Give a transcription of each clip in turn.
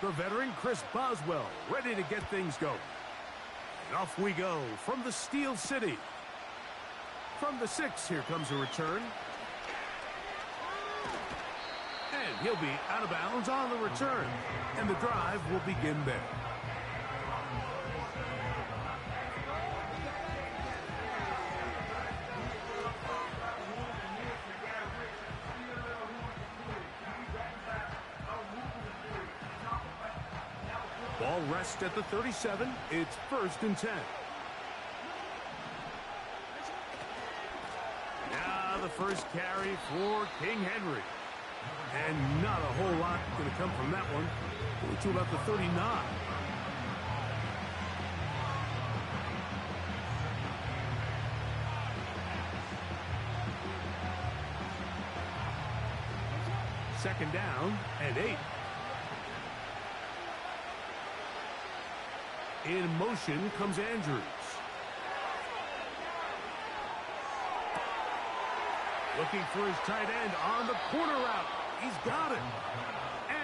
The veteran Chris Boswell ready to get things going. And off we go from the Steel City. From the 6, here comes a return. And he'll be out of bounds on the return. And the drive will begin there. Ball rests at the 37. It's 1st and 10. Now the first carry for King Henry. And not a whole lot going to come from that one. Only to about the 39. Second down and 8. In motion comes Andrews. Looking for his tight end on the corner route. He's got it.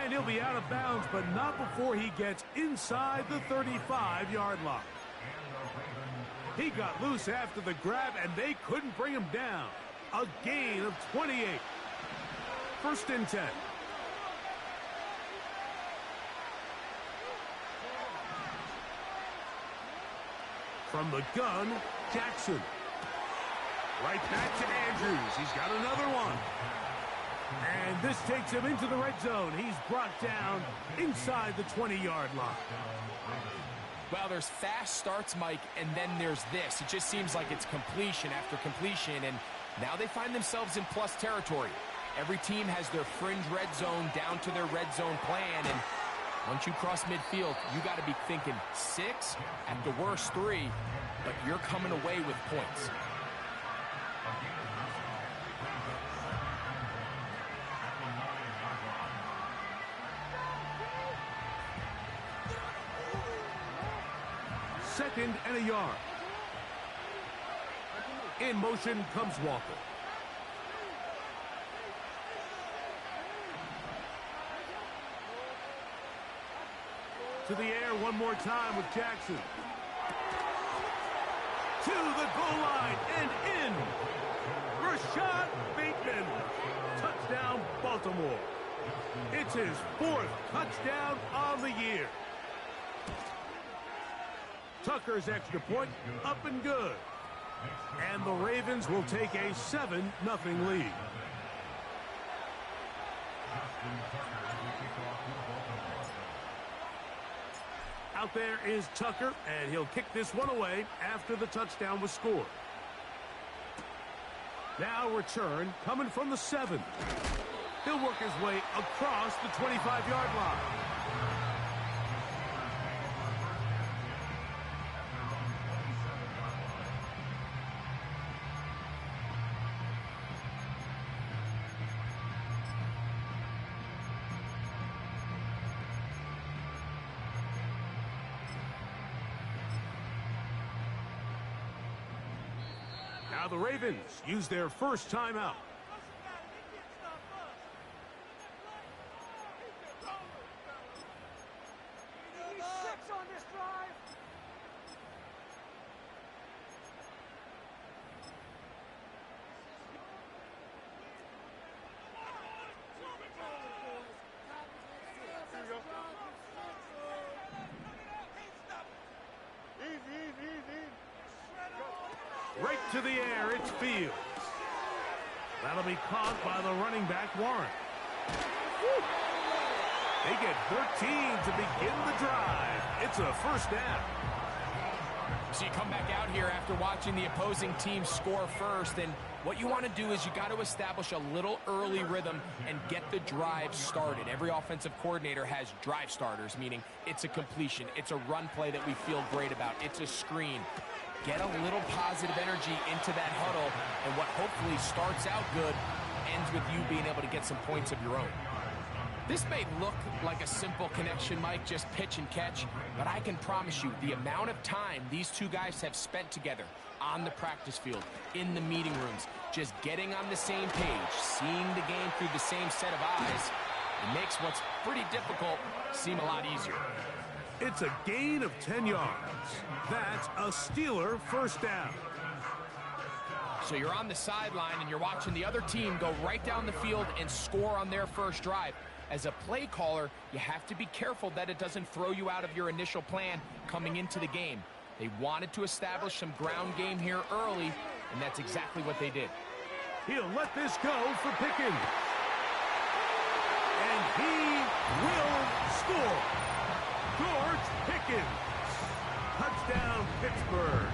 And he'll be out of bounds, but not before he gets inside the 35-yard line. He got loose after the grab, and they couldn't bring him down. A gain of 28. 1st and 10. From the gun, Jackson. Right back to Andrews. He's got another one. And this takes him into the red zone. He's brought down inside the 20-yard line. Well, there's fast starts, Mike, and then there's this. It just seems like it's completion after completion, and now they find themselves in plus territory. Every team has their fringe red zone down to their red zone plan, and once you cross midfield, you got to be thinking 6, at the worst 3, but you're coming away with points. Second and a yard. In motion comes Walker. To the air one more time with Jackson. To the goal line and in. Rashad Bateman. Touchdown, Baltimore. It's his 4th touchdown on the year. Tucker's extra point up and good. And the Ravens will take a 7-0 lead. Out there is Tucker, and he'll kick this one away after the touchdown was scored. Now return coming from the 7. He'll work his way across the 25-yard line. Now the Ravens use their first timeout. Right to the air, it's Fields. That'll be caught by the running back, Warren. They get 13 to begin the drive. It's a first down. So you come back out here after watching the opposing team score first, and what you want to do is you got to establish a little early rhythm and get the drive started. Every offensive coordinator has drive starters, meaning it's a completion, it's a run play that we feel great about, it's a screen. Get a little positive energy into that huddle, and what hopefully starts out good ends with you being able to get some points of your own. This may look like a simple connection, Mike, just pitch and catch, but I can promise you the amount of time these two guys have spent together on the practice field, in the meeting rooms, just getting on the same page, seeing the game through the same set of eyes, it makes what's pretty difficult seem a lot easier. It's a gain of 10 yards. That's a Steeler first down. So you're on the sideline and you're watching the other team go right down the field and score on their first drive. As a play caller, you have to be careful that it doesn't throw you out of your initial plan coming into the game. They wanted to establish some ground game here early, and that's exactly what they did. He'll let this go for Pickens. And he will score. George Pickens. Touchdown, Pittsburgh.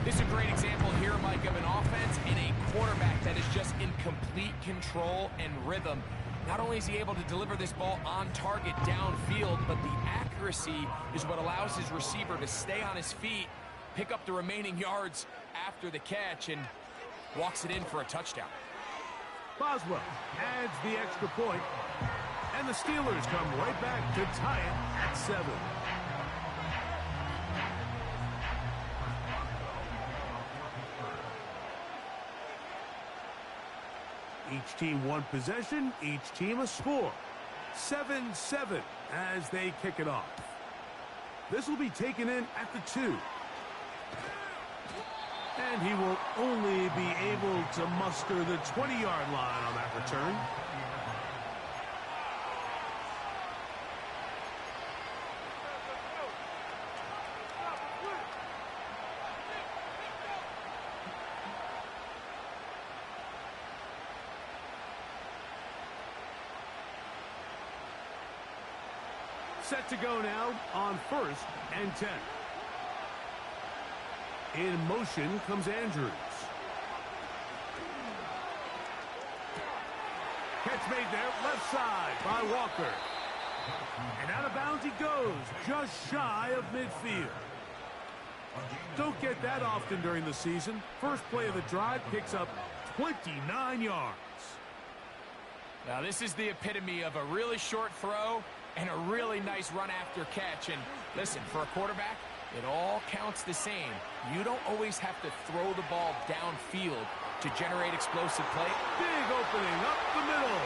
This is a great example here, Mike, of an offense and a quarterback that is just in complete control and rhythm. Not only is he able to deliver this ball on target downfield, but the accuracy is what allows his receiver to stay on his feet, pick up the remaining yards after the catch, and walks it in for a touchdown. Boswell adds the extra point, and the Steelers come right back to tie it at 7. Each team one possession, each team a score. 7-7 as they kick it off. This will be taken in at the 2. And he will only be able to muster the 20-yard line on that return. Set to go now on 1st and 10. In motion comes Andrews. Catch made there, left side by Walker. And out of bounds he goes, just shy of midfield. Don't get that often during the season. First play of the drive picks up 29 yards. Now this is the epitome of a really short throw and a really nice run after catch. And listen, for a quarterback, it all counts the same. You don't always have to throw the ball downfield to generate explosive play. Big opening up the middle.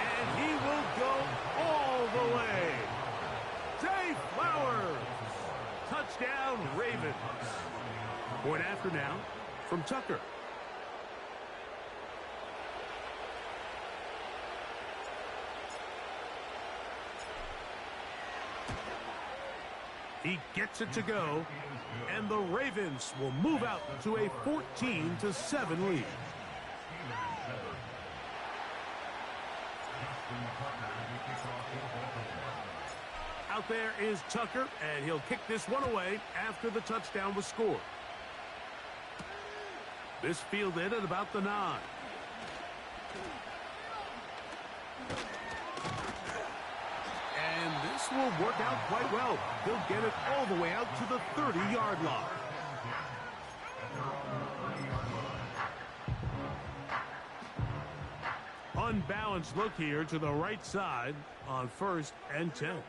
And he will go all the way. Zay Flowers. Touchdown, Ravens. Point after now from Tucker. He gets it to go, and the Ravens will move out to a 14-7 lead. Out there is Tucker, and he'll kick this one away after the touchdown was scored. This fielded at about the 9. And this will work out quite well. He'll get it all the way out to the 30-yard line. Unbalanced look here to the right side on 1st and 10.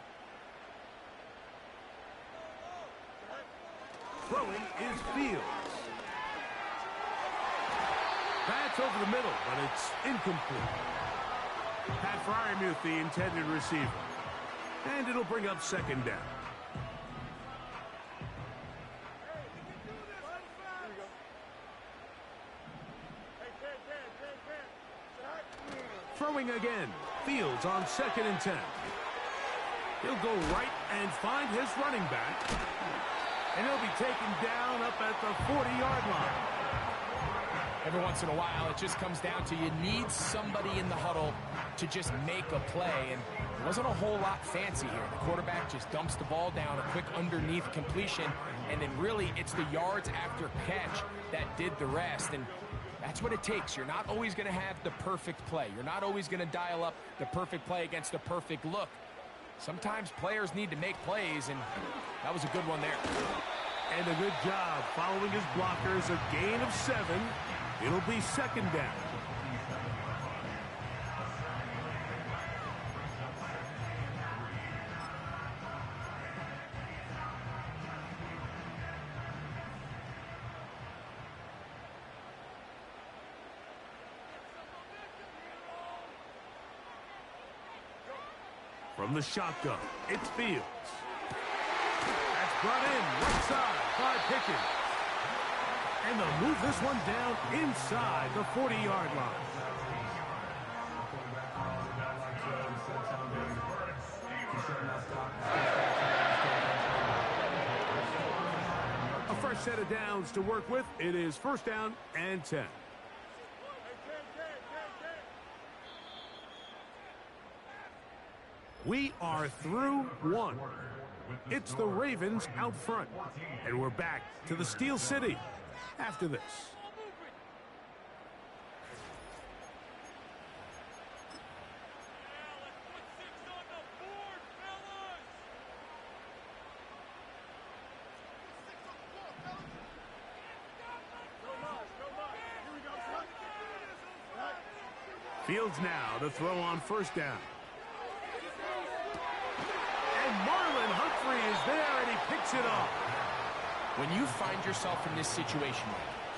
Throwing is Fields. That's over the middle, but it's incomplete. Pat Freiermuth, the intended receiver. And it'll bring up 2nd down. Throwing again. Fields on 2nd and 10. He'll go right and find his running back. And he'll be taken down up at the 40-yard line. Every once in a while, it just comes down to you need somebody in the huddle to just make a play. And it wasn't a whole lot fancy here. The quarterback just dumps the ball down, a quick underneath completion, and then really it's the yards after catch that did the rest. And that's what it takes. You're not always going to have the perfect play. You're not always going to dial up the perfect play against the perfect look. Sometimes players need to make plays, and that was a good one there. And a good job following his blockers. A gain of 7. It'll be 2nd down. From the shotgun, it's Fields. That's brought in right side by Pickens. And they'll move this one down inside the 40-yard line. A fresh set of downs to work with. It is first down and 10. We are through one. It's the Ravens out front. And we're back to the Steel City after this. Fields now to throw on first down. And Marlon Humphrey is there, and he picks it off. When you find yourself in this situation,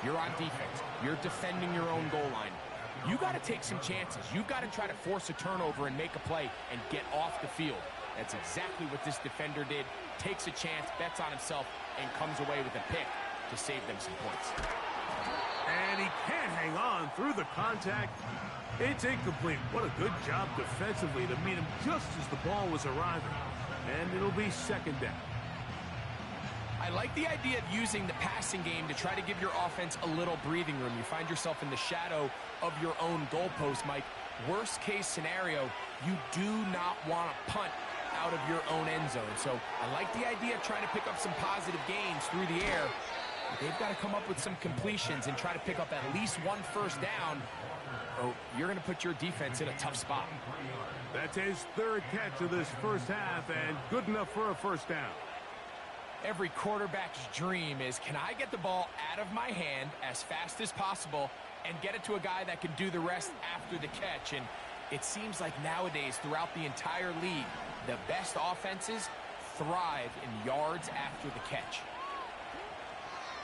you're on defense, you're defending your own goal line, you got to take some chances. You've got to try to force a turnover and make a play and get off the field. That's exactly what this defender did. Takes a chance, bets on himself, and comes away with a pick to save them some points. And he can't hang on through the contact. It's incomplete. What a good job defensively to meet him just as the ball was arriving. And it'll be second down. I like the idea of using the passing game to try to give your offense a little breathing room. You find yourself in the shadow of your own goalpost, Mike. Worst case scenario, you do not want to punt out of your own end zone. So I like the idea of trying to pick up some positive gains through the air. But they've got to come up with some completions and try to pick up at least one first down, or you're going to put your defense in a tough spot. That's his third catch of this first half, and good enough for a first down. Every quarterback's dream is, can I get the ball out of my hand as fast as possible and get it to a guy that can do the rest after the catch? And it seems like nowadays, throughout the entire league, the best offenses thrive in yards after the catch.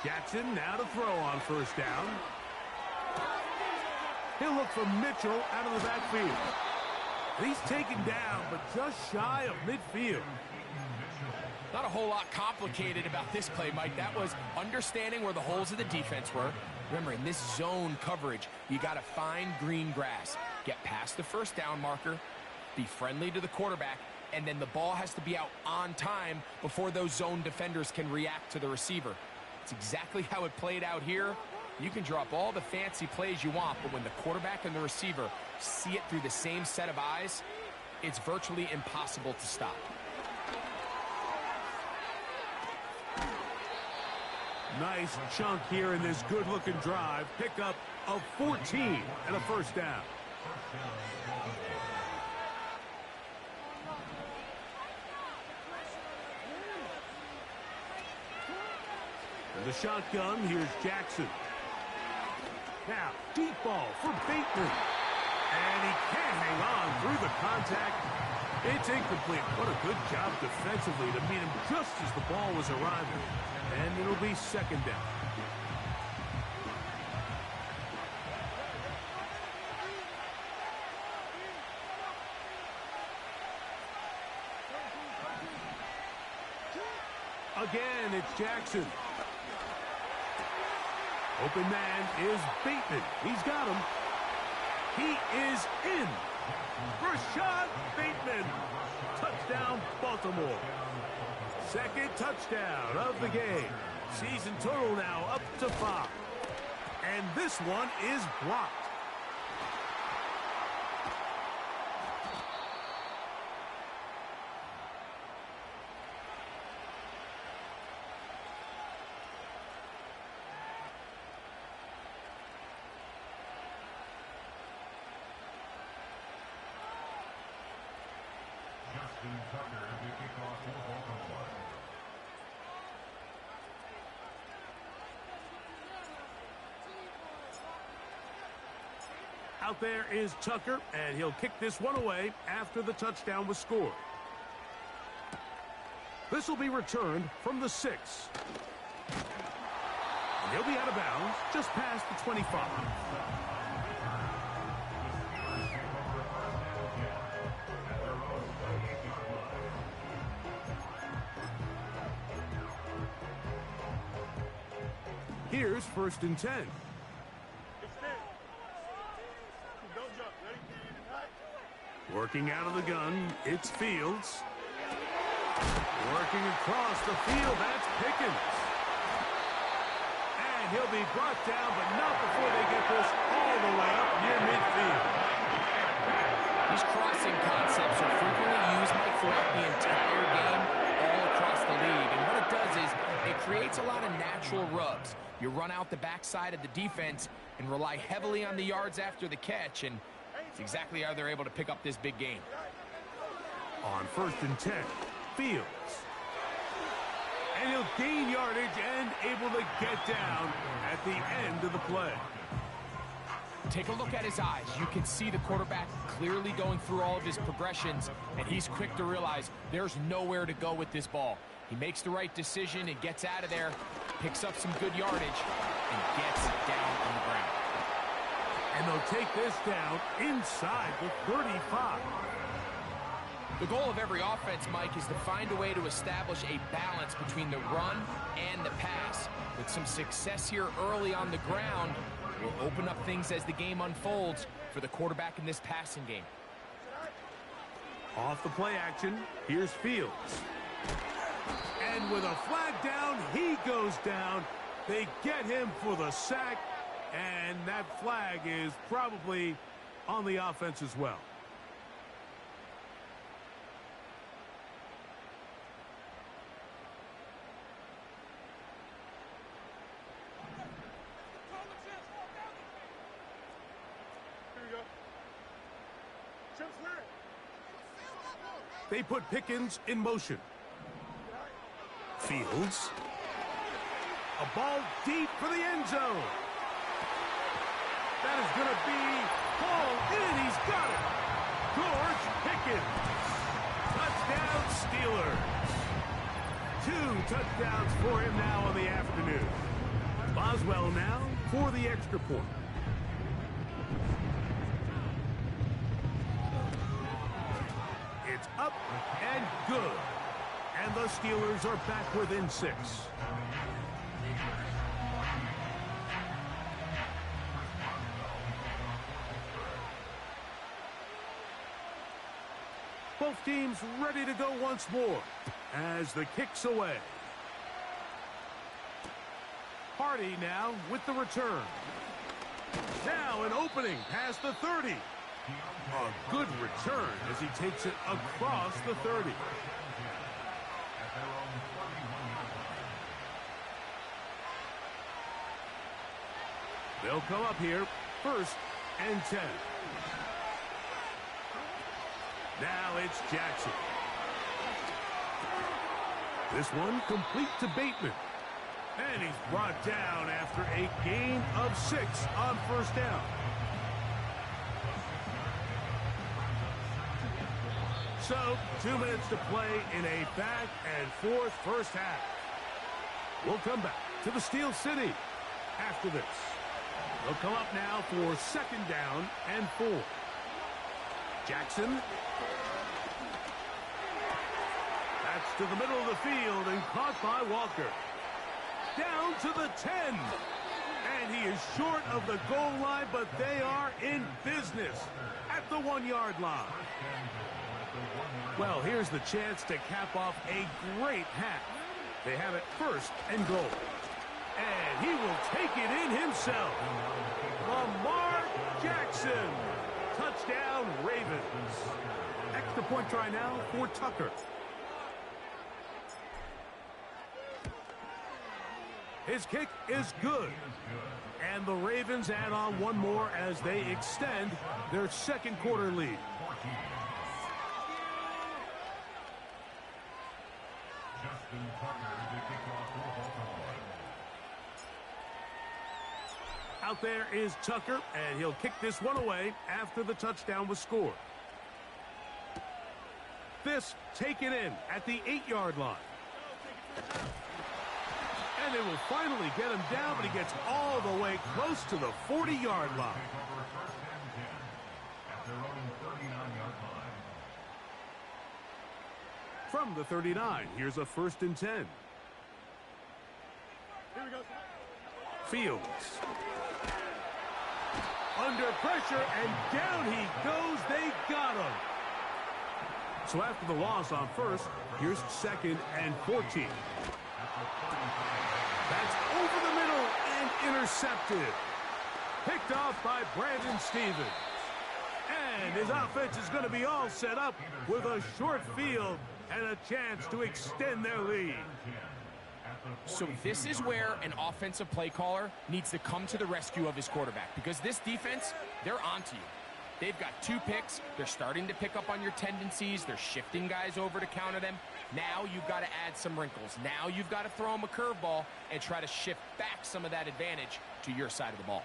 Jackson now to throw on first down. He'll look for Mitchell out of the backfield. He's taken down, but just shy of midfield. Not a whole lot complicated about this play, Mike. That was understanding where the holes of the defense were. Remember, in this zone coverage, you got to find green grass. Get past the first down marker, be friendly to the quarterback, and then the ball has to be out on time before those zone defenders can react to the receiver. It's exactly how it played out here. You can drop all the fancy plays you want, but when the quarterback and the receiver see it through the same set of eyes, it's virtually impossible to stop. Nice chunk here in this good-looking drive. Pickup of 14 and a first down. The shotgun, here's Jackson. Now, deep ball for Bateman. And he can't hang on through the contact. It's incomplete. What a good job defensively to meet him just as the ball was arriving. And it'll be second down. Again, it's Jackson. Open man is Bateman. He's got him. He is in. Rashad Bateman. Touchdown, Baltimore. Second touchdown of the game. Season total now up to 5. And this one is blocked. Out there is Tucker, and he'll kick this one away after the touchdown was scored. This will be returned from the 6. And he'll be out of bounds just past the 25. Here's 1st and 10. Working out of the gun, it's Fields. Working across the field, that's Pickens. And he'll be brought down, but not before they get this all the way up near midfield. These crossing concepts are frequently used, Mike, throughout the entire game, all across the league. And what it does is it creates a lot of natural rubs. You run out the backside of the defense and rely heavily on the yards after the catch, and it's exactly how they're able to pick up this big game. On 1st and 10, Fields. And he'll gain yardage and able to get down at the end of the play. Take a look at his eyes. You can see the quarterback clearly going through all of his progressions, and he's quick to realize there's nowhere to go with this ball. He makes the right decision and gets out of there, picks up some good yardage, and gets down on the ground. And they'll take this down inside the 35. The goal of every offense, Mike, is to find a way to establish a balance between the run and the pass. With some success here early on the ground, will open up things as the game unfolds for the quarterback in this passing game. Off the play action, here's Fields. And with a flag down, he goes down. They get him for the sack, and that flag is probably on the offense as well. They put Pickens in motion. Fields. A ball deep for the end zone. That is going to be ball in. He's got it. George Pickens. Touchdown, Steelers. 2 touchdowns for him now on the afternoon. Boswell now for the extra point. It's up and good. And the Steelers are back within 6. Both teams ready to go once more as the kick's away. Hardy now with the return. Now an opening past the 30. A good return as he takes it across the 30. They'll come up here, 1st and 10. Now it's Jackson. This one complete to Bateman. And he's brought down after a gain of 6 on 1st down. So, 2 minutes to play in a back and forth first half. We'll come back to the Steel City after this. They'll come up now for 2nd down and 4. Jackson. That's to the middle of the field and caught by Walker. Down to the 10. And he is short of the goal line, but they are in business at the 1-yard line. Well, here's the chance to cap off a great half. They have it 1st and goal. And he will take it in himself. Lamar Jackson. Touchdown, Ravens. Extra point try now for Tucker. His kick is good. And the Ravens add on one more as they extend their 2nd quarter lead. Out there is Tucker, and he'll kick this one away after the touchdown was scored. This taken in at the 8-yard line. And they will finally get him down, but he gets all the way close to the 40-yard line. From the 39, here's a 1st and 10. Here we go. Fields. Under pressure, and down he goes. They got him. So after the loss on first, here's 2nd and 14. That's over the middle and intercepted. Picked off by Brandon Stephens. And his offense is going to be all set up with a short field and a chance to extend their lead. So this is where an offensive play caller needs to come to the rescue of his quarterback, because this defense, they're onto you. They've got 2 picks. They're starting to pick up on your tendencies. They're shifting guys over to counter them. Now you've got to add some wrinkles. Now you've got to throw them a curveball and try to shift back some of that advantage to your side of the ball.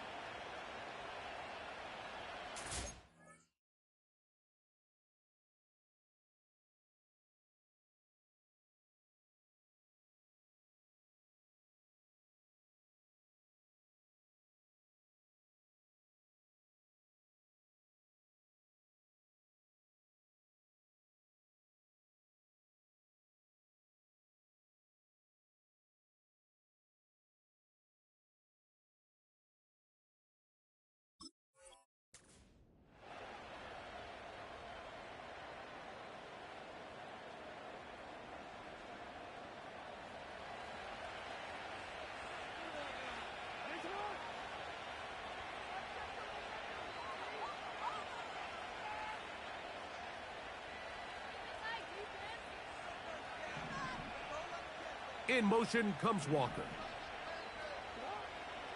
In motion comes Walker.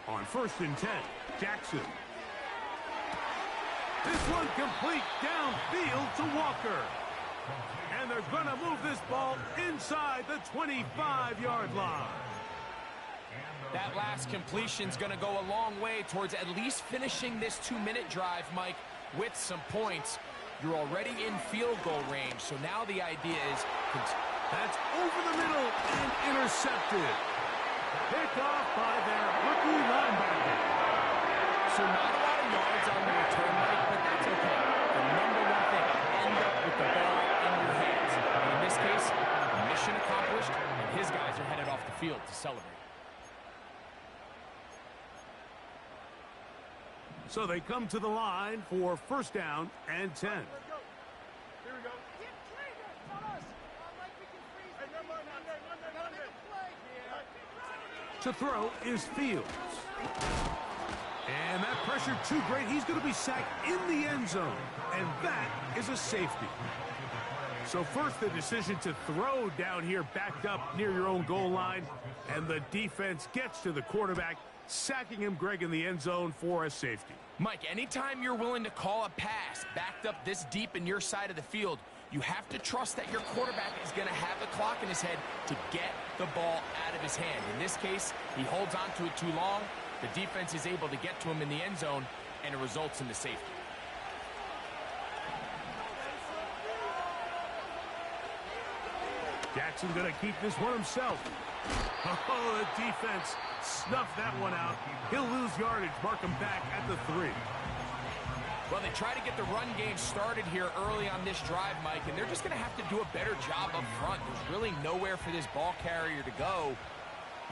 On 1st and 10, Jackson. This one complete downfield to Walker. And they're going to move this ball inside the 25-yard line. That last completion's going to go a long way towards at least finishing this 2-minute drive, Mike, with some points. You're already in field goal range, so now the idea is... That's over the middle and intercepted. Picked off by their rookie linebacker. So not a lot of yards on the return, Mike, but that's okay. The number one thing, end up with the ball in your hands. And in this case, mission accomplished, and his guys are headed off the field to celebrate. So they come to the line for 1st down and 10. To throw is Fields. And that pressure too great. He's going to be sacked in the end zone. And that is a safety. So first the decision to throw down here backed up near your own goal line. And the defense gets to the quarterback, sacking him, Greg, in the end zone for a safety. Mike, anytime you're willing to call a pass backed up this deep in your side of the field, you have to trust that your quarterback is going to have the clock in his head to get the ball out of his hand. In this case, he holds on to it too long. The defense is able to get to him in the end zone, and it results in the safety. Jackson going to keep this one himself. Oh, the defense snuffed that one out. He'll lose yardage. Mark him back at the 3. Well, they try to get the run game started here early on this drive, Mike, and they're just going to have to do a better job up front. There's really nowhere for this ball carrier to go.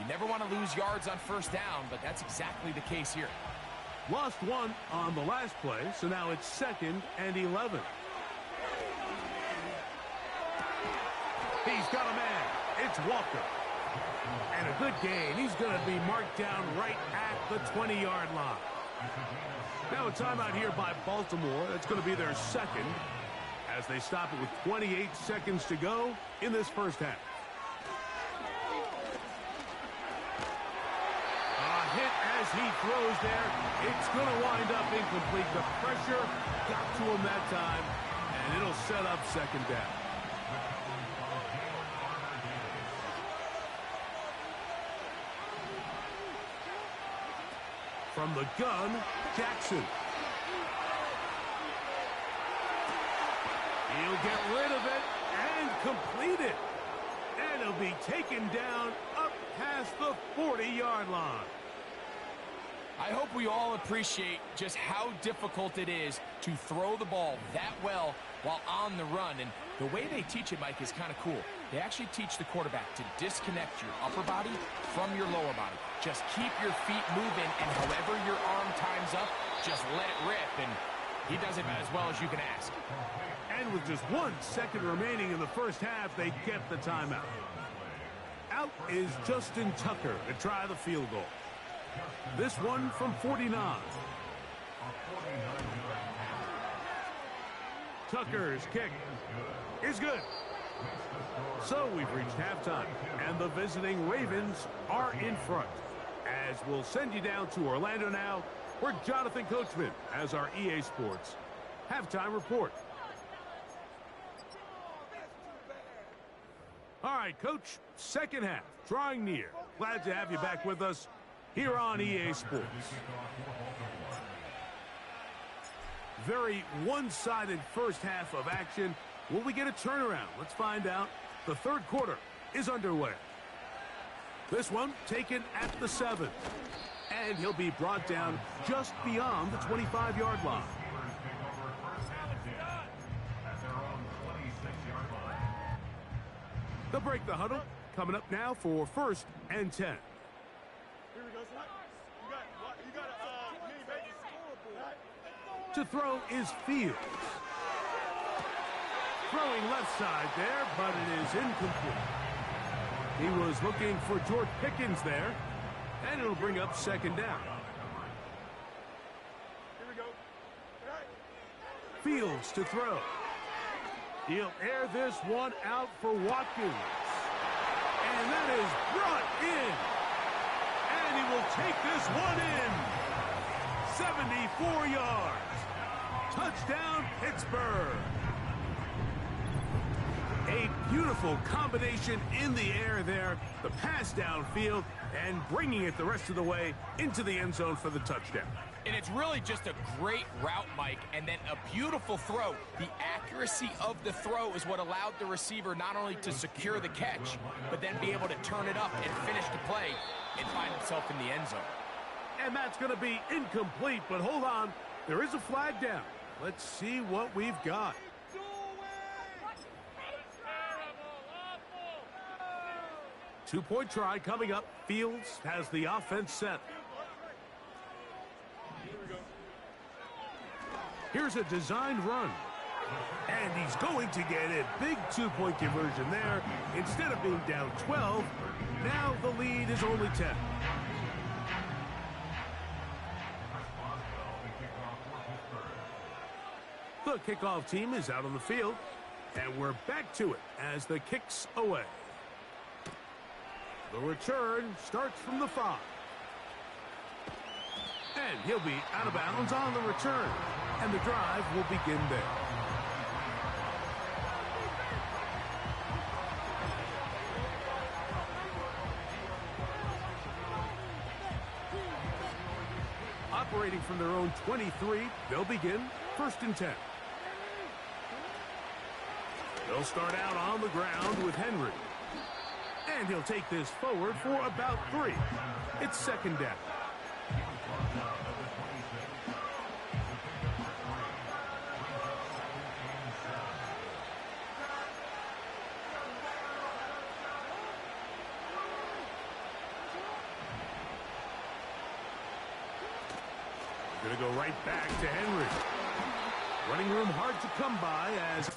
You never want to lose yards on 1st down, but that's exactly the case here. Lost 1 on the last play, so now it's 2nd and 11. He's got a man. It's Walker. And a good gain. He's going to be marked down right at the 20-yard line. Now a timeout here by Baltimore. That's going to be their 2nd as they stop it with 28 seconds to go in this 1st half. A hit as he throws there. It's going to wind up incomplete. The pressure got to him that time, and it'll set up 2nd down. From the gun, Jackson. He'll get rid of it and complete it. And it'll be taken down up past the 40-yard line. I hope we all appreciate just how difficult it is to throw the ball that well while on the run. And the way they teach it, Mike, is kind of cool. They actually teach the quarterback to disconnect your upper body from your lower body. Just keep your feet moving, and however your arm times up, just let it rip, and he does it as well as you can ask. And with just 1 second remaining in the first half, they get the timeout. Out is Justin Tucker to try the field goal. This one from 49. Tucker's kick is good. So we've reached halftime, and the visiting Ravens are in front. As we'll send you down to Orlando now, where Jonathan Coachman has our EA Sports halftime report. All right, Coach, second half, drawing near. Glad to have you back with us here on EA Sports. Very one-sided first half of action. Will we get a turnaround? Let's find out. The third quarter is underway. This one taken at the 7. And he'll be brought down just beyond the 25-yard line. They'll break the huddle. Coming up now for 1st and 10. To throw is Fields. Throwing left side there, but it is incomplete. He was looking for George Pickens there, and it'll bring up 2nd down. Fields to throw. He'll air this one out for Watkins. And that is brought in. And he will take this one in. 74 yards. Touchdown, Pittsburgh. A beautiful combination in the air there. The pass downfield and bringing it the rest of the way into the end zone for the touchdown. And it's really just a great route, Mike, and then a beautiful throw. The accuracy of the throw is what allowed the receiver not only to secure the catch, but then be able to turn it up and finish the play and find himself in the end zone. And that's going to be incomplete, but hold on. There is a flag down. Let's see what we've got. Two-point try coming up. Fields has the offense set. Here's a designed run. And he's going to get a big two-point conversion there. Instead of being down 12, now the lead is only 10. The kickoff team is out on the field, and we're back to it as the kick's away. The return starts from the 5. And he'll be out of bounds on the return, and the drive will begin there. Operating from their own 23, they'll begin 1st and 10. They'll start out on the ground with Henry. And he'll take this forward for about 3. It's 2nd down. Going to go right back to Henry. Running room hard to come by as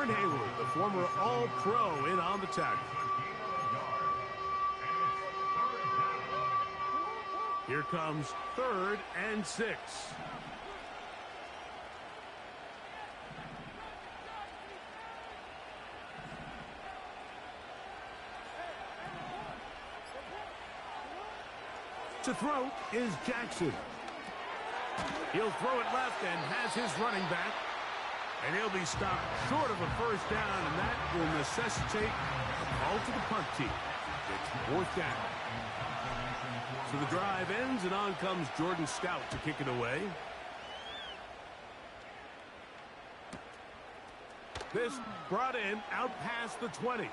Gordon Hayward, the former All-Pro, in on the tackle. Here comes 3rd and 6. To throw is Jackson. He'll throw it left and has his running back. And he'll be stopped short of a first down, and that will necessitate a call to the punt team. It's 4th down. So the drive ends, and on comes Jordan Stout to kick it away. This brought in out past the 20.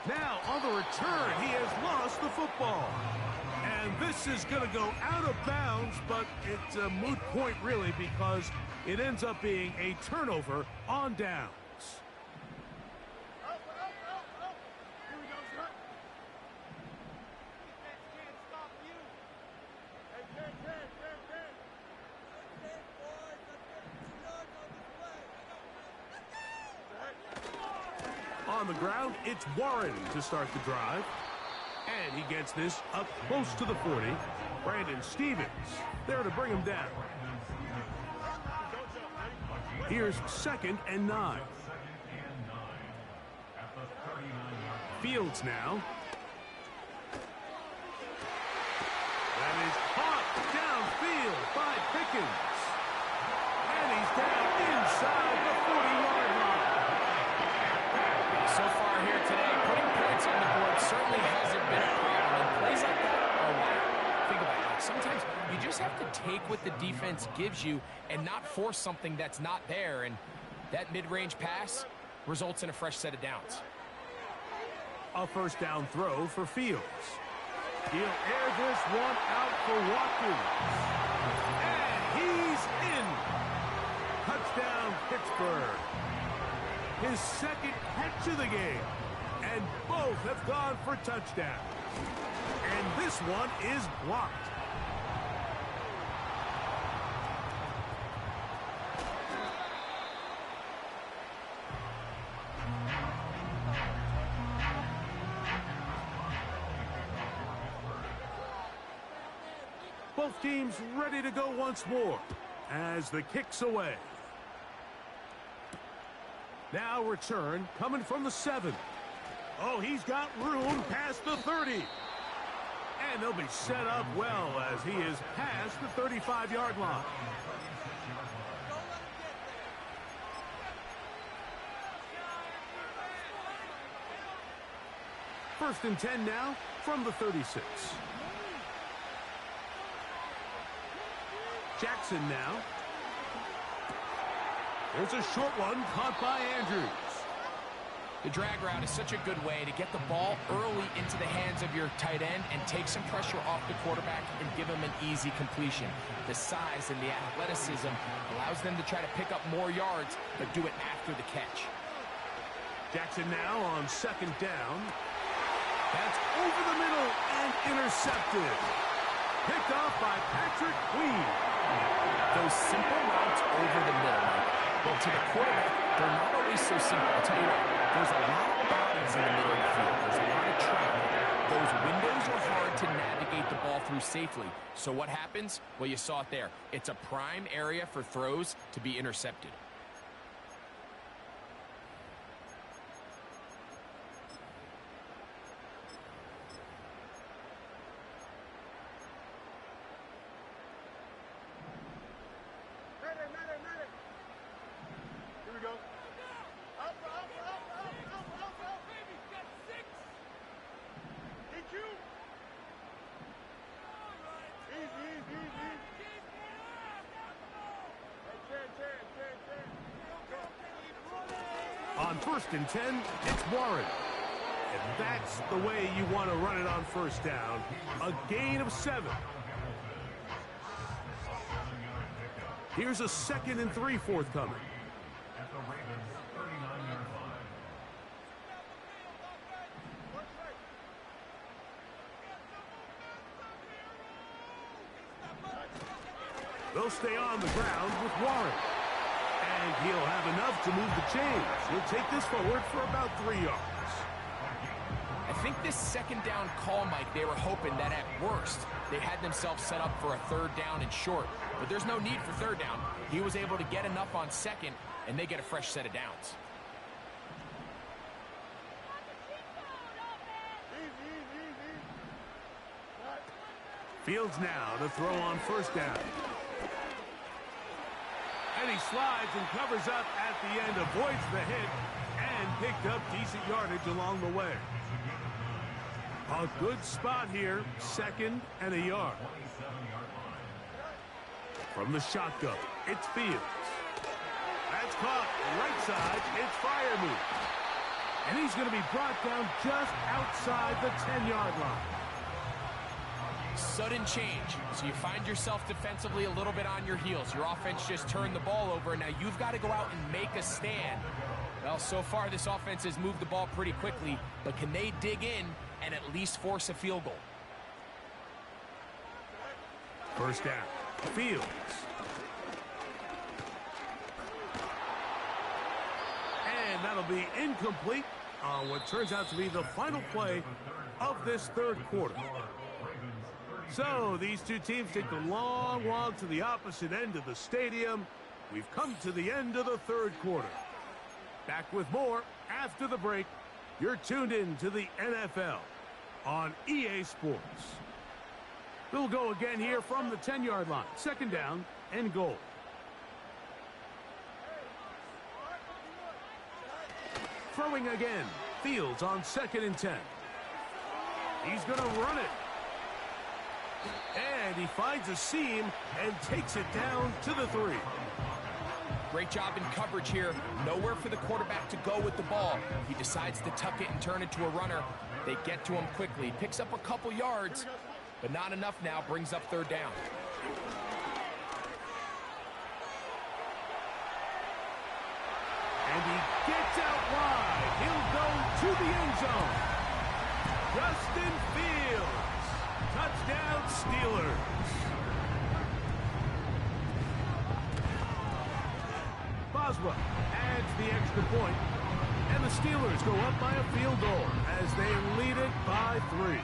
Now, on the return, he has lost the football. And this is going to go out of bounds, but it's a moot point, really, because it ends up being a turnover on downs. On the ground, it's Warren to start the drive. And he gets this up close to the 40. Brandon Stevens there to bring him down. Here's 2nd and 9. Fields now. That is caught downfield by Pickens. And he's down inside the 40-yard line. So far here today, putting points on the board certainly hasn't been a problem. And plays like that are why. Think about it. Sometimes you just have to take what the defense gives you and not force something that's not there. And that mid-range pass results in a fresh set of downs. A first down throw for Fields. He'll air this one out for Watkins. And he's in. Touchdown, Pittsburgh. His 2nd catch of the game. And both have gone for touchdowns. And this one is blocked. Both teams ready to go once more as the kick's away. Now return coming from the 7. Oh, he's got room past the 30. And they'll be set up well as he is past the 35-yard line. First and 10 now from the 36. Jackson now. There's a short one caught by Andrews. The drag route is such a good way to get the ball early into the hands of your tight end and take some pressure off the quarterback and give him an easy completion. The size and the athleticism allows them to try to pick up more yards, but do it after the catch. Jackson now on 2nd down. That's over the middle and intercepted. Picked off by Patrick Queen. Those simple routes over the middle, well, to the quarterback, they're not always so simple. I'll tell you what, there's a lot of bodies in the middle of the field. There's a lot of traffic. Those windows are hard to navigate the ball through safely. So what happens? Well, you saw it there. It's a prime area for throws to be intercepted. On 1st and 10, it's Warren. And that's the way you want to run it on first down. A gain of 7. Here's a 2nd and 3 forthcoming. They'll stay on the ground with Warren. And And he'll have enough to move the chains. He'll take this forward for about 3 yards. I think this second down call, Mike, they were hoping that at worst they had themselves set up for a third down and short. But there's no need for third down. He was able to get enough on second, and they get a fresh set of downs. Fields now to throw on first down. And he slides and covers up at the end, avoids the hit, and picked up decent yardage along the way. A good spot here, 2nd and a yard. From the shotgun, it's Fields. That's caught right side, it's Freiermuth. And he's going to be brought down just outside the 10-yard line. Sudden change, so you find yourself defensively a little bit on your heels. Your offense just turned the ball over, and now you've got to go out and make a stand. Well, so far this offense has moved the ball pretty quickly, but can they dig in and at least force a field goal? First down, Fields. And that'll be incomplete on what turns out to be the final play of this third quarter. So these two teams take the long walk to the opposite end of the stadium. We've come to the end of the third quarter. Back with more after the break. You're tuned in to the NFL on EA Sports. We'll go again here from the 10-yard line. 2nd down and goal. Throwing again. Fields on 2nd and 10. He's going to run it. And he finds a seam and takes it down to the 3. Great job in coverage here. Nowhere for the quarterback to go with the ball. He decides to tuck it and turn it to a runner. They get to him quickly. Picks up a couple yards, but not enough now. Brings up 3rd down. And he gets out wide. He'll go to the end zone. Justin Fields. Touchdown, Steelers. Boswell adds the extra point, and the Steelers go up by a field goal as they lead it by 3.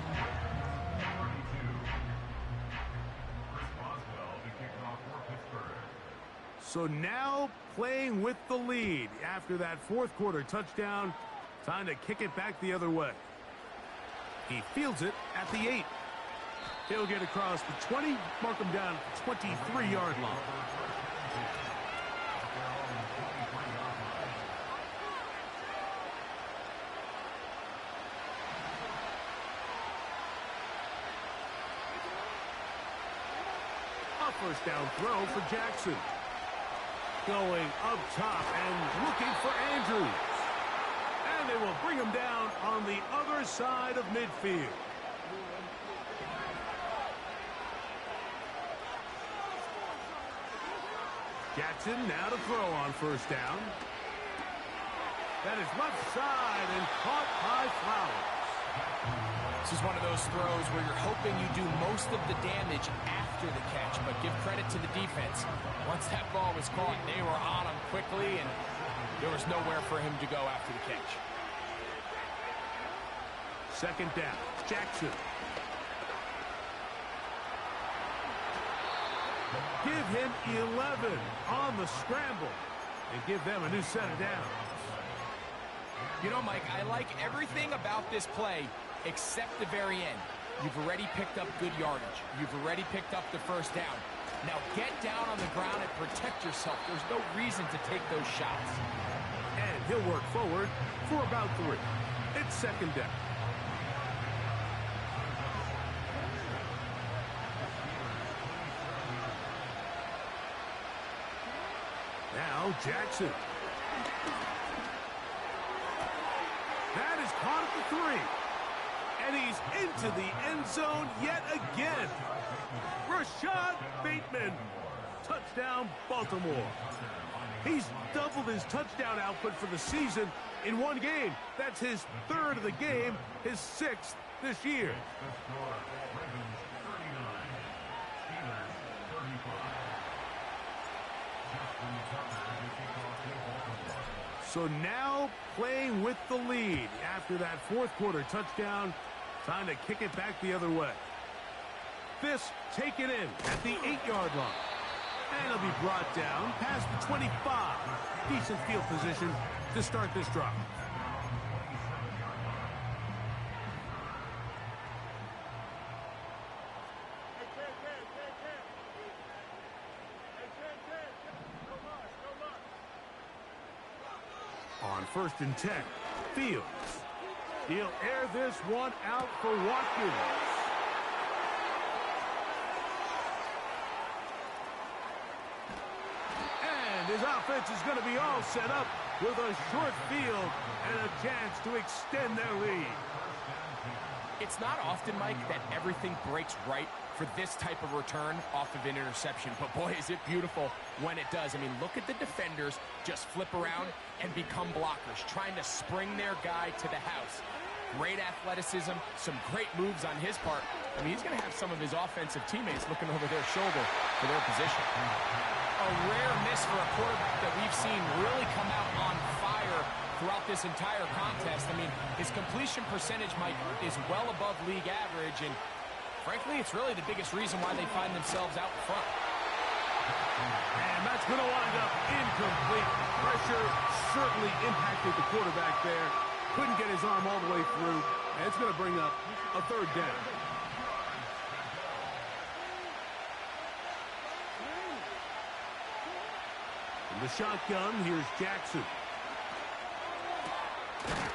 So now playing with the lead after that 4th quarter touchdown, time to kick it back the other way. He fields it at the 8. He'll get across the 20, mark him down at the 23-yard line. A first down throw for Jackson. Going up top and looking for Andrews. And they will bring him down on the other side of midfield. Jackson now to throw on first down. That is left side and caught by Flowers. This is one of those throws where you're hoping you do most of the damage after the catch, but give credit to the defense. Once that ball was caught, they were on him quickly, and there was nowhere for him to go after the catch. 2nd down, Jackson. Give him 11 on the scramble and give them a new set of downs. You know, Mike, I like everything about this play except the very end. You've already picked up good yardage. You've already picked up the first down. Now get down on the ground and protect yourself. There's no reason to take those shots. And he'll work forward for about 3. It's 2nd down. Now Jackson. That is caught at the 3. And he's into the end zone yet again. Rashad Bateman. Touchdown, Baltimore. He's doubled his touchdown output for the season in one game. That's his 3rd of the game, his 6th this year. So now playing with the lead after that fourth quarter touchdown. Time to kick it back the other way. This taken in at the 8-yard line. And it'll be brought down past the 25. Decent field position to start this drive. On 1st and 10, Fields. He'll air this one out for Watkins. And his offense is going to be all set up with a short field and a chance to extend their lead. It's not often, Mike, that everything breaks right for this type of return off of an interception. But boy, is it beautiful when it does. I mean, look at the defenders just flip around and become blockers, trying to spring their guy to the house. Great athleticism, some great moves on his part. I mean, he's going to have some of his offensive teammates looking over their shoulder for their position. A rare miss for a quarterback that we've seen really come out on fire throughout this entire contest. I mean, his completion percentage, Mike, is well above league average, and frankly, it's really the biggest reason why they find themselves out in front. And that's going to wind up incomplete. Pressure certainly impacted the quarterback there. Couldn't get his arm all the way through, and it's going to bring up a 3rd down. In the shotgun, here's Jackson.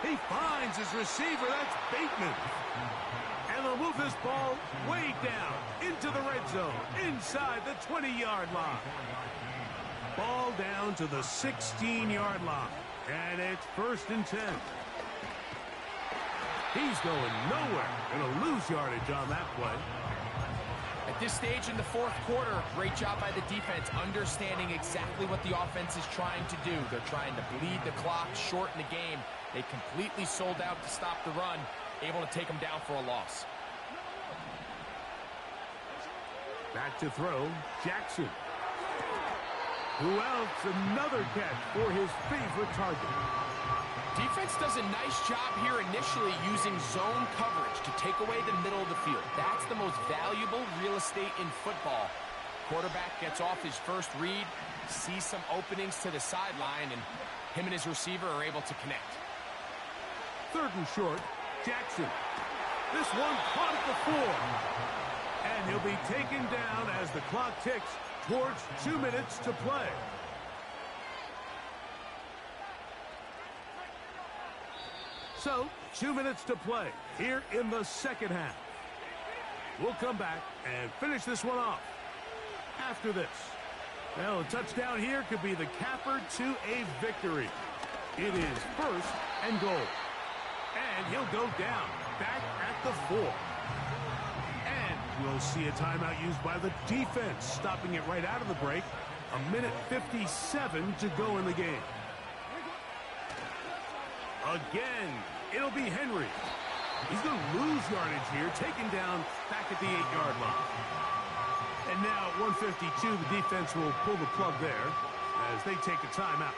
He finds his receiver. That's Bateman. And they'll move this ball way down into the red zone, inside the 20-yard line. Ball down to the 16-yard line. And it's 1st and 10. He's going nowhere. Going to lose yardage on that play. At this stage in the fourth quarter, great job by the defense, understanding exactly what the offense is trying to do. They're trying to bleed the clock, shorten the game. They completely sold out to stop the run, able to take them down for a loss. Back to throw, Jackson. Who else? Another catch for his favorite target. Defense does a nice job here initially using zone coverage to take away the middle of the field. That's the most valuable real estate in football. Quarterback gets off his first read, sees some openings to the sideline, and him and his receiver are able to connect. 3rd and short, Jackson. This one caught at the 4. And he'll be taken down as the clock ticks towards 2 minutes to play. So, 2 minutes to play here in the second half. We'll come back and finish this one off after this. Well, a touchdown here could be the capper to a victory. It is 1st and goal. And he'll go down back at the 4. And we'll see a timeout used by the defense, stopping it right out of the break. 1:57 to go in the game. Again, it'll be Henry. He's going to lose yardage here, taken down back at the 8-yard line. And now at 1:52, the defense will pull the plug there as they take a timeout.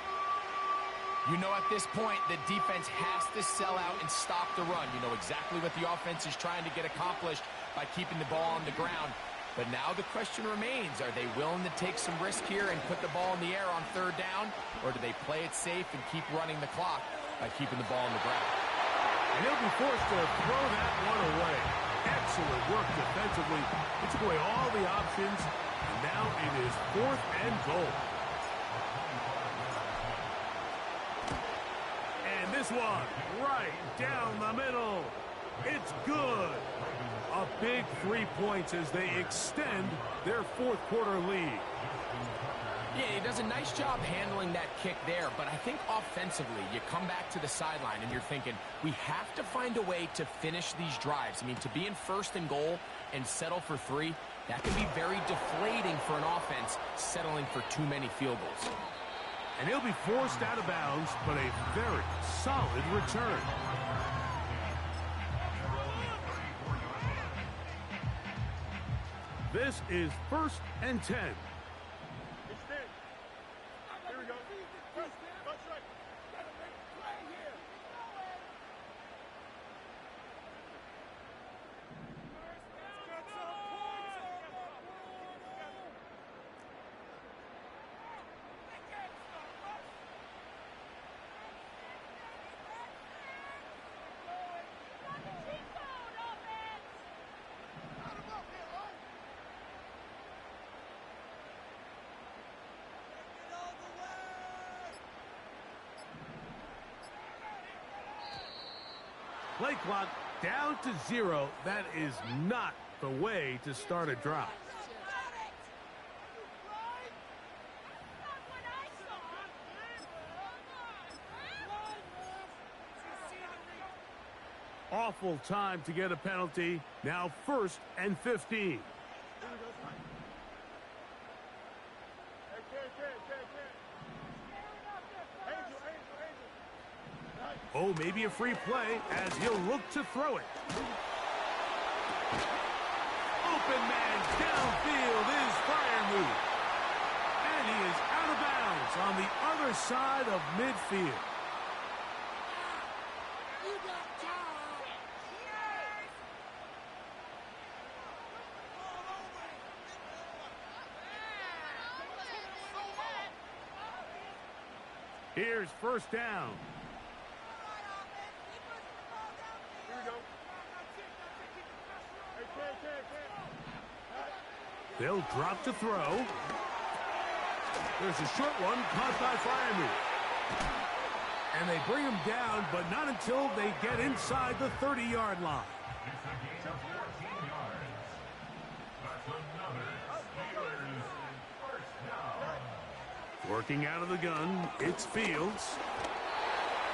You know, at this point, the defense has to sell out and stop the run. You know exactly what the offense is trying to get accomplished by keeping the ball on the ground. But now the question remains, are they willing to take some risk here and put the ball in the air on 3rd down? Or do they play it safe and keep running the clock by keeping the ball on the ground? And he'll be forced to throw that one away. Excellent work defensively. He took away all the options. And now it is 4th and goal. And this one right down the middle. It's good. A big 3 points as they extend their fourth quarter lead. Yeah, he does a nice job handling that kick there, but I think offensively, you come back to the sideline and you're thinking, we have to find a way to finish these drives. I mean, to be in 1st and goal and settle for 3, that can be very deflating for an offense settling for too many field goals. And he'll be forced out of bounds, but a very solid return. This is 1st and 10. Play clock down to 0. That is not the way to start a drive. Awful time to get a penalty. Now 1st and 15. Oh, maybe a free play as he'll look to throw it. Open man downfield is Freiermuth. And he is out of bounds on the other side of midfield. Here's 1st down. They'll drop to throw. There's a short one caught by Freiermuth. And they bring him down, but not until they get inside the 30-yard line. Working out of the gun, it's Fields.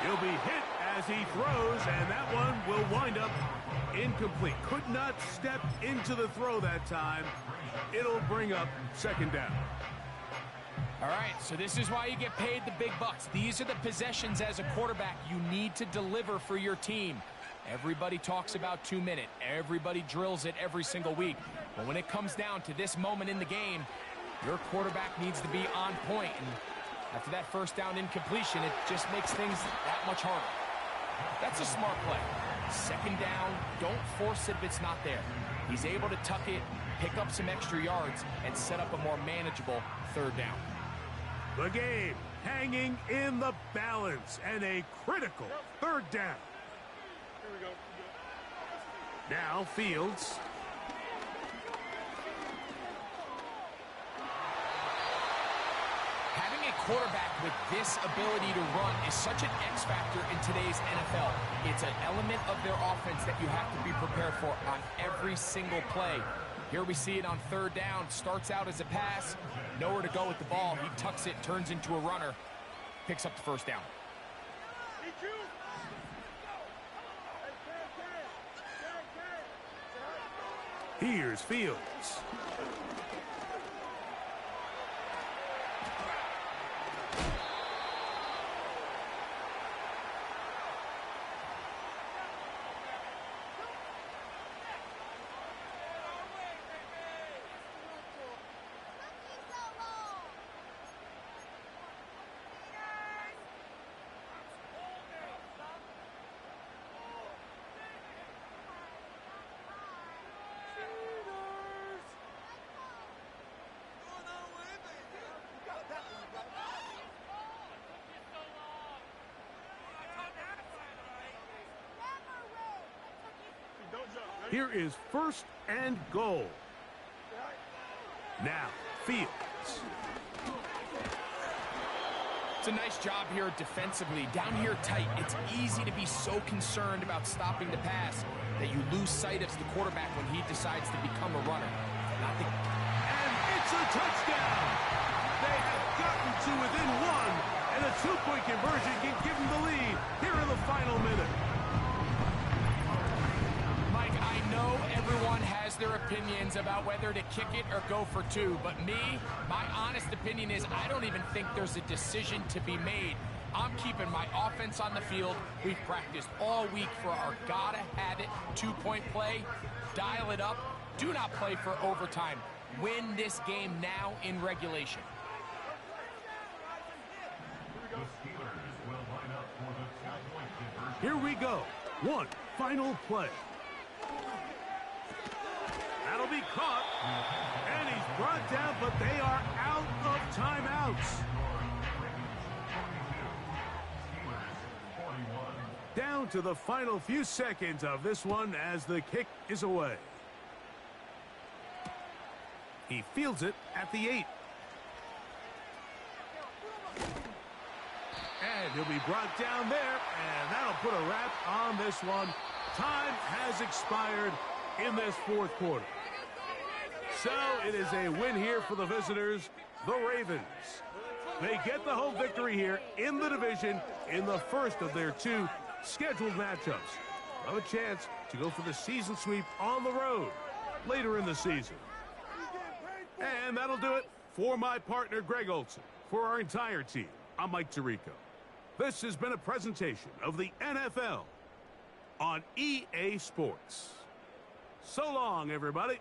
He'll be hit as he throws, and that one will wind up incomplete. Could not step into the throw that time. It'll bring up 2nd down. All right, so this is why you get paid the big bucks. These are the possessions as a quarterback you need to deliver for your team. Everybody talks about 2-minute. Everybody drills it every single week. But when it comes down to this moment in the game, your quarterback needs to be on point. And after that 1st down incompletion, it just makes things that much harder. That's a smart play. 2nd down, don't force it if it's not there. He's able to tuck it, pick up some extra yards, and set up a more manageable 3rd down. The game hanging in the balance and a critical 3rd down. Now Fields. Having a quarterback with this ability to run is such an X factor in today's NFL. It's an element of their offense that you have to be prepared for on every single play. Here we see it on 3rd down. Starts out as a pass. Nowhere to go with the ball. He tucks it, turns into a runner. Picks up the 1st down. Here's Fields. Here is 1st and goal. Now, Fields. It's a nice job here defensively. Down here tight, it's easy to be so concerned about stopping the pass that you lose sight of the quarterback when he decides to become a runner. And it's a touchdown! They have gotten to within 1, and a 2-point conversion can give them the lead here in the final minute. Everyone has their opinions about whether to kick it or go for 2, but my honest opinion is I don't even think there's a decision to be made. I'm keeping my offense on the field. We've practiced all week for our gotta-have-it 2-point play. Dial it up. Do not play for overtime. Win this game now in regulation. Here we go. One final play. That'll be caught, and he's brought down, but they are out of timeouts. Down to the final few seconds of this one as the kick is away. He fields it at the 8. And he'll be brought down there, and that'll put a wrap on this one. Time has expired in this fourth quarter. So it is a win here for the visitors, the Ravens. They get the home victory here in the division in the first of their two scheduled matchups. Have a chance to go for the season sweep on the road later in the season. And that'll do it for my partner, Greg Olson. For our entire team, I'm Mike Tirico. This has been a presentation of the NFL on EA Sports. So long, everybody.